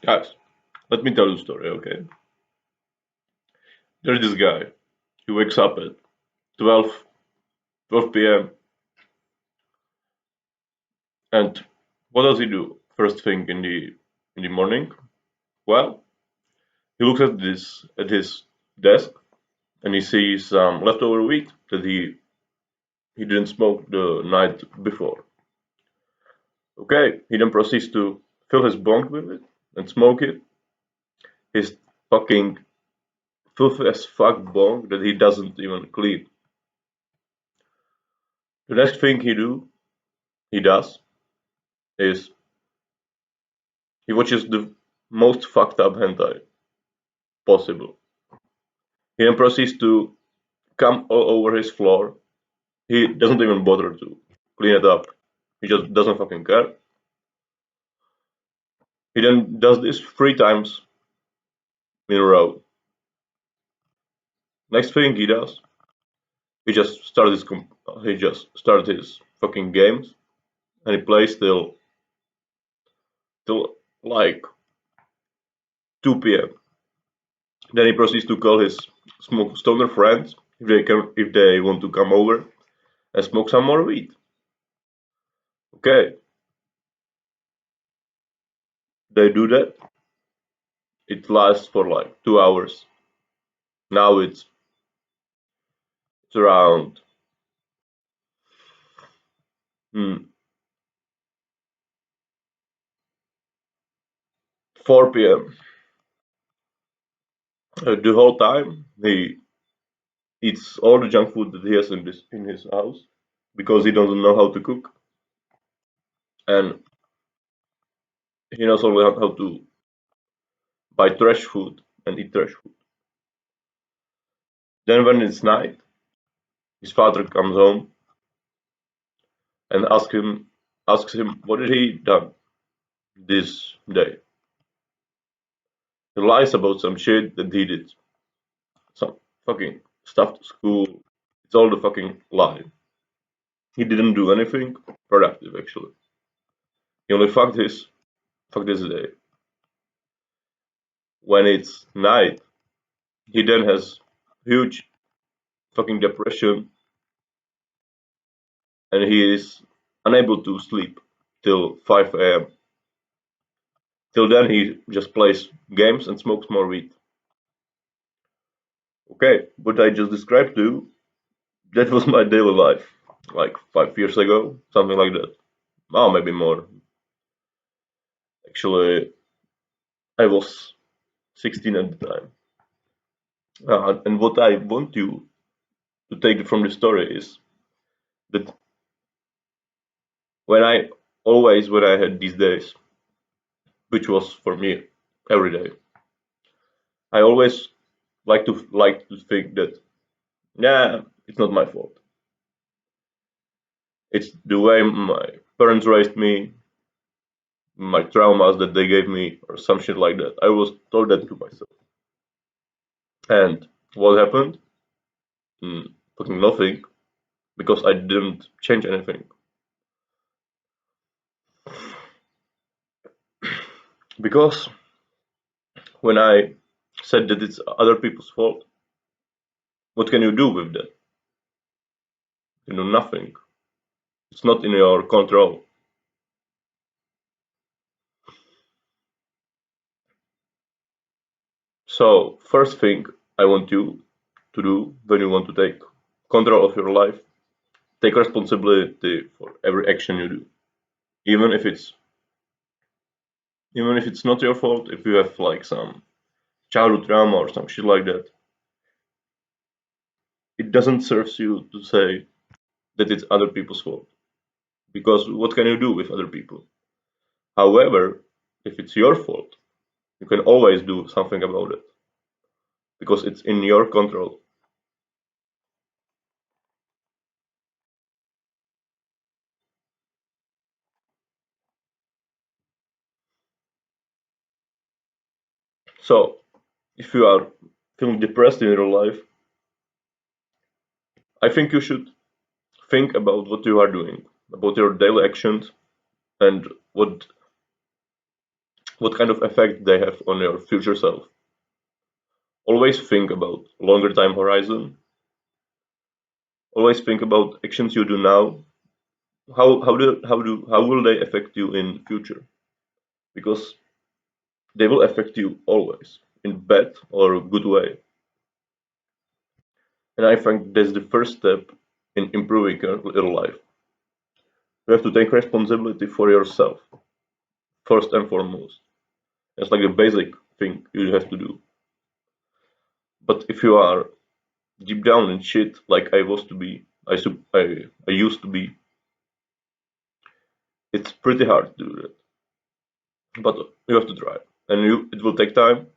Guys, let me tell you a story, okay? There's this guy. He wakes up at 12 p.m. and what does he do first thing in the morning? Well, he looks at his desk and he sees some leftover weed that he didn't smoke the night before. Okay, he then proceeds to fill his bong with it and smoke it. His fucking filthy as fuck bong that he doesn't even clean. The next thing he does is he watches the most fucked up hentai possible. He then proceeds to come all over his floor. He doesn't even bother to clean it up. He just doesn't fucking care. He then does this 3 times in a row. Next thing he does, he just starts he just starts his fucking games and he plays till like 2 p.m. Then he proceeds to call his smoke stoner friends if they want to come over and smoke some more weed. Okay, they do that. It lasts for like 2 hours. Now it's around hmm, 4 p.m. The whole time he eats all the junk food that he has in his house because he doesn't know how to cook and he knows only how to buy trash food and eat trash food. Then when it's night, his father comes home and asks him what did he done this day. He lies about some shit that he did, some fucking stuff to school. It's all the fucking lie. He didn't do anything productive actually. He only fucked his day. When it's night, he then has huge fucking depression and he is unable to sleep till 5 a.m. Till then he just plays games and smokes more weed. Okay, what I just described to you, that was my daily life, like 5 years ago, something like that. Oh, maybe more. Actually, I was 16 at the time. And what I want you to take from the story is that when I had these days, which was for me every day, I always like to think that, yeah, it's not my fault. It's the way my parents raised me, my traumas that they gave me, or some shit like that. I was told that to myself. And what happened? Fucking nothing, because I didn't change anything. Because when I said that it's other people's fault, what can you do with that? You know, nothing. It's not in your control. So, first thing I want you to do when you want to take control of your life, take responsibility for every action you do. Even if it's even if it's not your fault, if you have like some childhood trauma or some shit like that, it doesn't serve you to say that it's other people's fault. Because what can you do with other people? However, if it's your fault, you can always do something about it because it's in your control. So, if you are feeling depressed in your life, I think you should think about what you are doing, about your daily actions, and what kind of effect they have on your future self. Always think about longer time horizon. Always think about actions you do now. How will they affect you in future? Because they will affect you always in bad or good way. And I think that's the first step in improving your life. You have to take responsibility for yourself first and foremost. It's like the basic thing you have to do. But if you are deep down in shit like I was to be, I used to be, it's pretty hard to do that. But you have to try, and it will take time.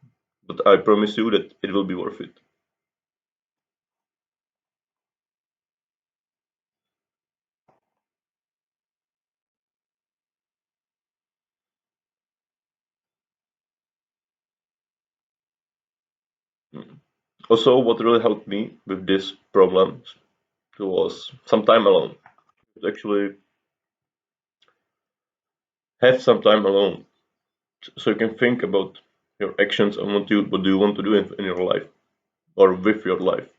But I promise you that it will be worth it. Mm. Also, what really helped me with this problem was some time alone. Actually, have some time alone so you can think about your actions and what do you want to do in your life or with your life.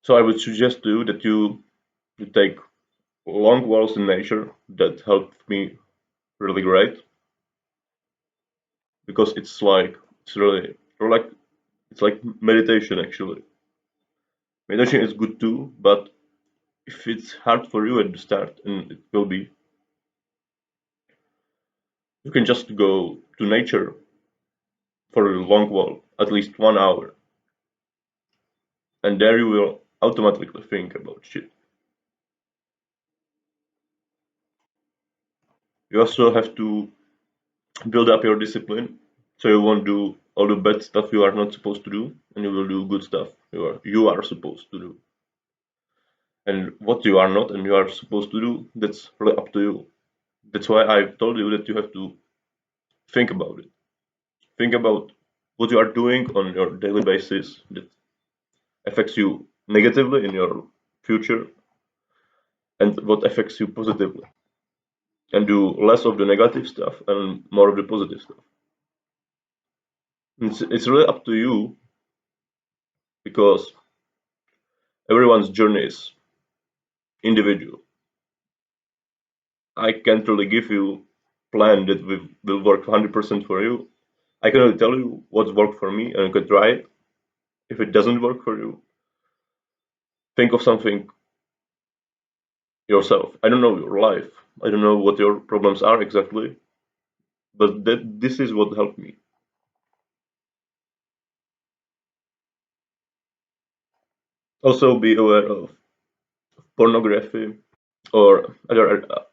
So I would suggest to you that you take long walks in nature. That helped me really great because it's really like it's like meditation actually. Meditation is good too, but if it's hard for you at the start, and it will be, you can just go to nature for a long walk, at least 1 hour, and there you will automatically think about shit. You also have to build up your discipline, so you won't do all the bad stuff you are not supposed to do, and you will do good stuff you are supposed to do. And what you are not and you are supposed to do, that's really up to you. That's why I've told you that you have to think about it. Think about what you are doing on your daily basis that affects you negatively in your future and what affects you positively. And do less of the negative stuff and more of the positive stuff. It's really up to you because everyone's journey is individual. I can't really give you plan that will work 100% for you. I can only tell you what's worked for me and you can try it. If it doesn't work for you, think of something yourself. I don't know your life. I don't know what your problems are exactly, but this is what helped me. Also, be aware of pornography or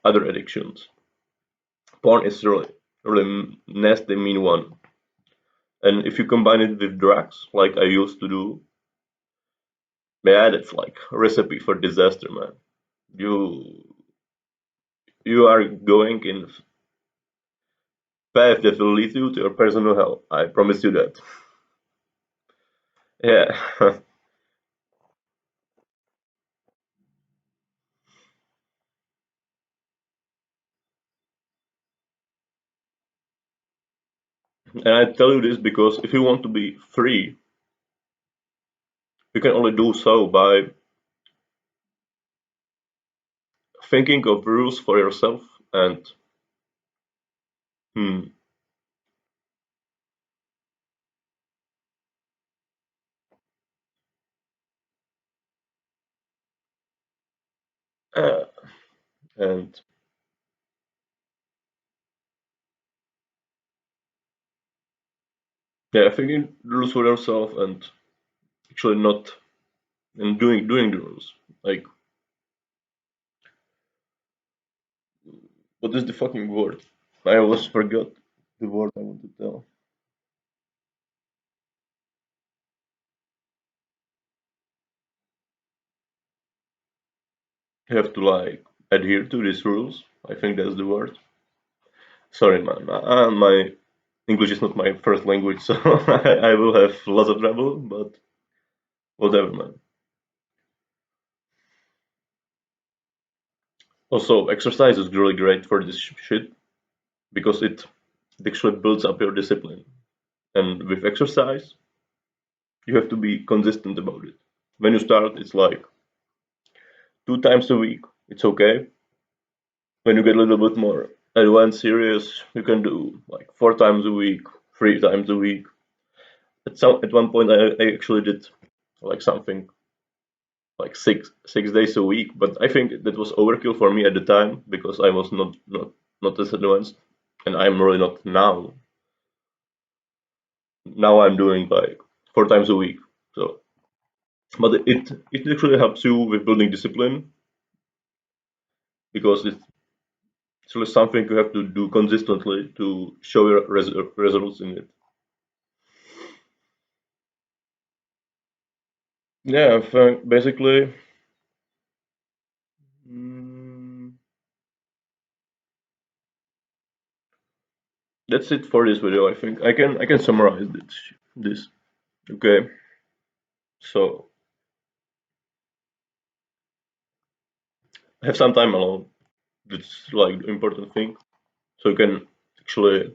other addictions. Porn is really nasty, mean one. And if you combine it with drugs, like I used to do, man, it's like a recipe for disaster, man. You you are going in path that will lead you to your personal hell. I promise you that. Yeah. And I tell you this because if you want to be free, you can only do so by thinking of rules for yourself and hmm, uh, and yeah, thinking rules for yourself and actually not and doing the rules. Like what is the fucking word? I always forgot the word I want to tell. You have to like adhere to these rules. I think that's the word. Sorry, man. My English is not my first language, so I will have lots of trouble. But whatever, man. Also, exercise is really great for this shit because it actually builds up your discipline. And with exercise, you have to be consistent about it. When you start, it's like 2 times a week. It's okay. When you get a little bit more advanced, serious, you can do like 4 times a week, 3 times a week. At one point, I actually did like something like six days a week, but I think that was overkill for me at the time because I was not as advanced, and I'm really not now. Now I'm doing like 4 times a week. So, but it actually helps you with building discipline because it's really something you have to do consistently to show your results in it. Yeah, basically, mm, that's it for this video. I think I can summarize this. Okay, so have some time alone. That's like the important thing. So actually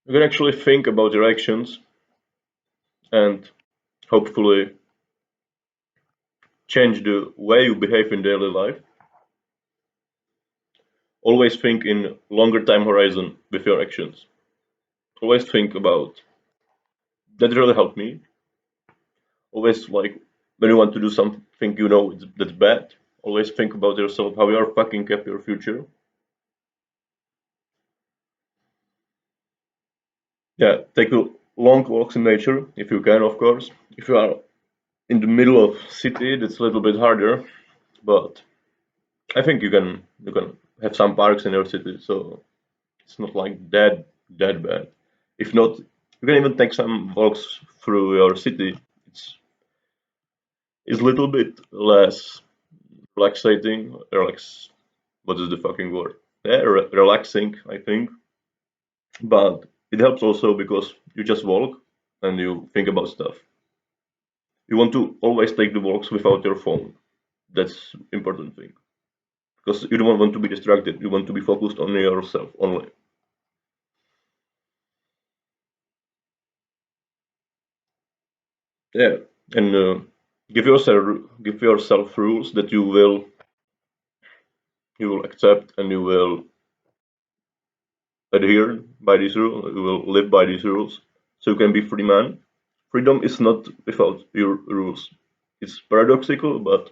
you can actually think about your actions and hopefully change the way you behave in daily life. Always think in longer time horizon with your actions. Always think about that really helped me. Always like when you want to do something that's bad. Always think about yourself how you are fucking up your future. Yeah, take a long walks in nature if you can, of course. If you are in the middle of city, that's a little bit harder, but I think you can have some parks in your city, so it's not like that bad. If not, you can even take some walks through your city. It's a little bit less relaxating. What is the fucking word? Yeah, relaxing, I think. But it helps also because you just walk and you think about stuff. You want to always take the walks without your phone. That's important thing because you don't want to be distracted. You want to be focused on yourself only. Yeah, and give yourself rules that you will accept and you will adhere by these rules. You will live by these rules, so you can be free man. Freedom is not without your rules. It's paradoxical, but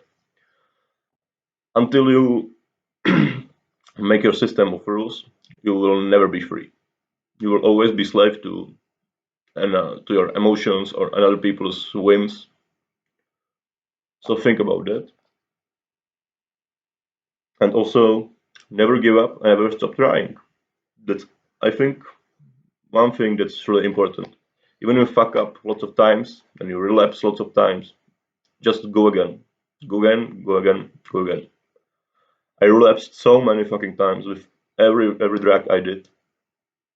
until you make your system of rules, you will never be free. You will always be slave to your emotions or other people's whims. So think about that, and also never give up, never stop trying. That's I think one thing that's really important. Even if you fuck up lots of times and you relapse lots of times, just go again, go again, go again, go again. I relapsed so many fucking times with every drug I did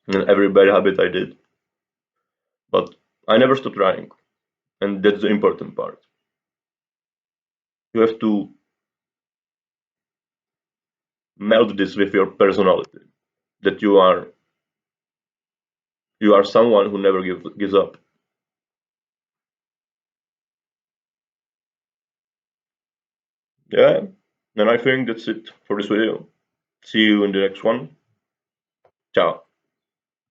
and every bad habit I did, but I never stopped trying, and that's the important part. You have to meld this with your personality that you are someone who never gives up. Yeah, and I think that's it for this video. See you in the next one. Ciao.